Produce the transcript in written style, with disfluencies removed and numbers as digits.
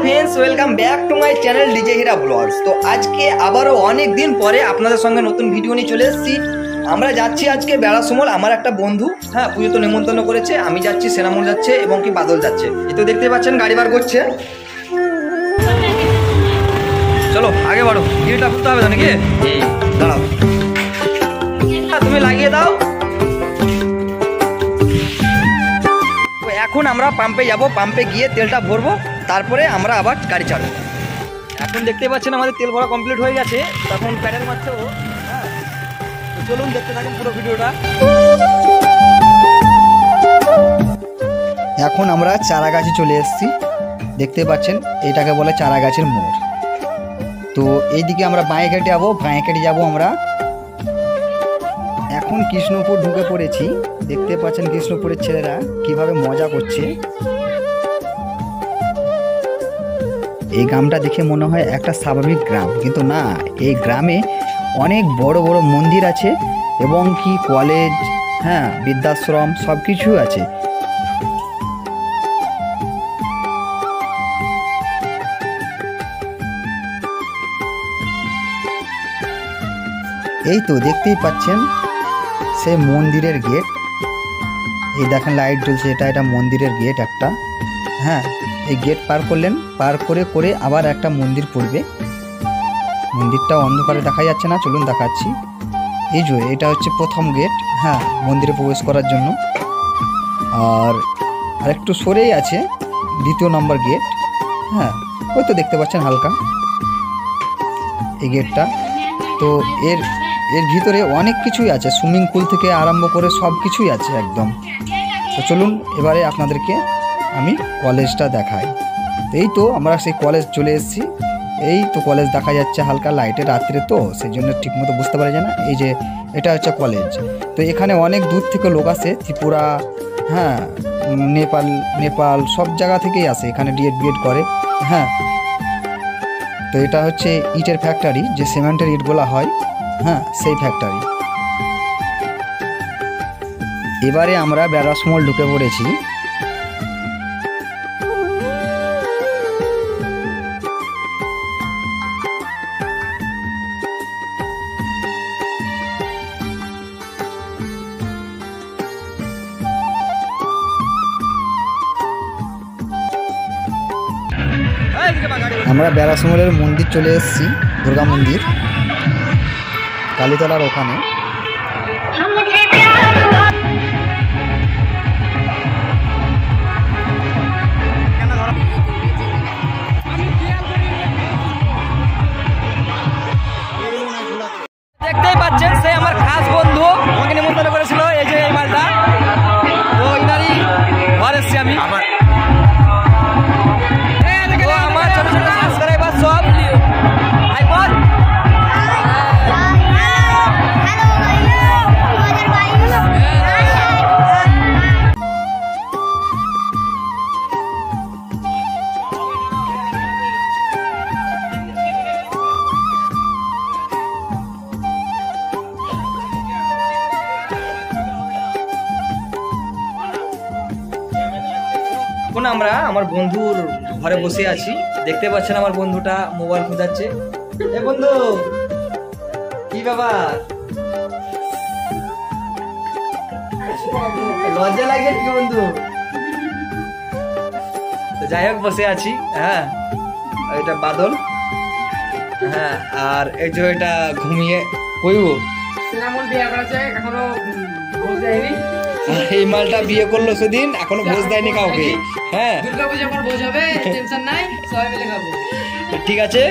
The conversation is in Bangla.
Friends welcome back to my channel DJ Heera blogs. तो आज के আবারও অনেক দিন পরে আপনাদের সঙ্গে নতুন ভিডিও নিয়ে চলে এসেছি। আমরা যাচ্ছি আজকে বেড়াসমল। আমার একটা বন্ধু পুজো তো নিমন্ত্রণ করেছে, আমি যাচ্ছি, সেনামল যাচ্ছে এবং কি বাদল যাচ্ছে। এই তো দেখতে পাচ্ছেন গাড়ি বার করছে। চলো আগে বাড়ো, গিরিটা খুলতে হবে তো নাকি? দাঁড়াও, তুমি লাগিয়ে দাও। এখন আমরা পাম্পে যাব, পাম্পে গিয়ে তেলটা ভরবো, তারপরে আমরা আবার গাড়ি চালাবো। এখন দেখতে পাচ্ছেন আমাদের তেল ভরা কমপ্লিট হয়ে গেছে, তখন প্যাডেল মারছে ও। চলুন দেখতে থাকেন পুরো ভিডিওটা। এখন আমরা চারা গাছে চলে এসেছি, দেখতে পাচ্ছেন এটাকে বলে চারা গাছের মোড়। তো এইদিকে আমরা বাঁয়ে কেটে যাবো, বাঁয়ে কেটে যাবো আমরা। এখন কৃষ্ণপুর ঢুকে পড়েছি, দেখতে পাচ্ছেন কৃষ্ণপুরের ছেলেরা কিভাবে মজা করছে। এই গ্রামটা দেখে মনে হয় একটা স্বাভাবিক গ্রাম, কিন্তু না, এই গ্রামে অনেক বড় বড় মন্দির আছে এবং কি কলেজ, বৃদ্ধাশ্রম সব কিছু আছে। এই তো দেখতেই পাচ্ছেন সেই মন্দিরের গেট, এই দেখেন লাইট জ্বলছে, এটা মন্দিরের গেট একটা। এই গেট পার করলেন, পার করে করে আবার একটা মন্দির পড়বে। মন্দিরটা অন্ধকারে দেখা যাচ্ছে না, চলুন দেখাচ্ছি। এই যে এটা হচ্ছে প্রথম গেট, মন্দিরে প্রবেশ করার জন্য। আর আরেকটু সরেই আছে দ্বিতীয় নম্বর গেট। ওই তো দেখতে পাচ্ছেন হালকা এই গেটটা। তো এর ভিতরে অনেক কিছুই আছে, সুইমিং পুল থেকে আরম্ভ করে সব কিছুই আছে একদম। তো চলুন এবারে আপনাদেরকে আমি কলেজটা দেখাই। এই তো আমরা সেই কলেজ চলে এসেছি। এই তো কলেজ দেখা যাচ্ছে হালকা লাইটে, রাত্রে তো সেই জন্য ঠিকমতো বুঝতে পারা যায় না। এই যে এটা হচ্ছে কলেজ। তো এখানে অনেক দূর থেকে লোক আসে, ত্রিপুরা, নেপাল সব জায়গা থেকেই আসে এখানে বিএড করে। তো এটা হচ্ছে ইটের ফ্যাক্টরি, যে সিমেন্টের ইটগুলা হয়, সেই ফ্যাক্টরি। এবারে আমরা বেড়াসমল ঢুকে পড়েছি। আমরা বেড়াসমলের মন্দির চলে এসেছি, দুর্গা মন্দির, কালীতলার ওখানে। দেখতেই পাচ্ছেন সে আমার খাস বন্ধু, আমাকে নিমন্ত্রণ করেছিল। এই যে এই মালটা, তো ইনারই ঘর এসছি আমি। আমার ছোট ছোট সাবস্ক্রাইবার সব আইপড। এখন আমরা আমার বন্ধুর ঘরে বসে আছি, দেখতে পাচ্ছেন আমার বন্ধুটা মোবাইল খোঁজাচ্ছে। এ বন্ধু, কি ব্যাপার? লজ্জা লাগে কি বন্ধু? তো যাই হোক বসে আছি। এটা বাদল, আর এই যে এটা ঘুমিয়ে কইব। এই মালটা বিয়ে করলো সেদিন, এখনো ভোজ দেয়নি কাউকে। দুর্গাপূজা পর ভোজ হবে, টেনশন নাই, সবাই মিলে খাবো। ঠিক আছে।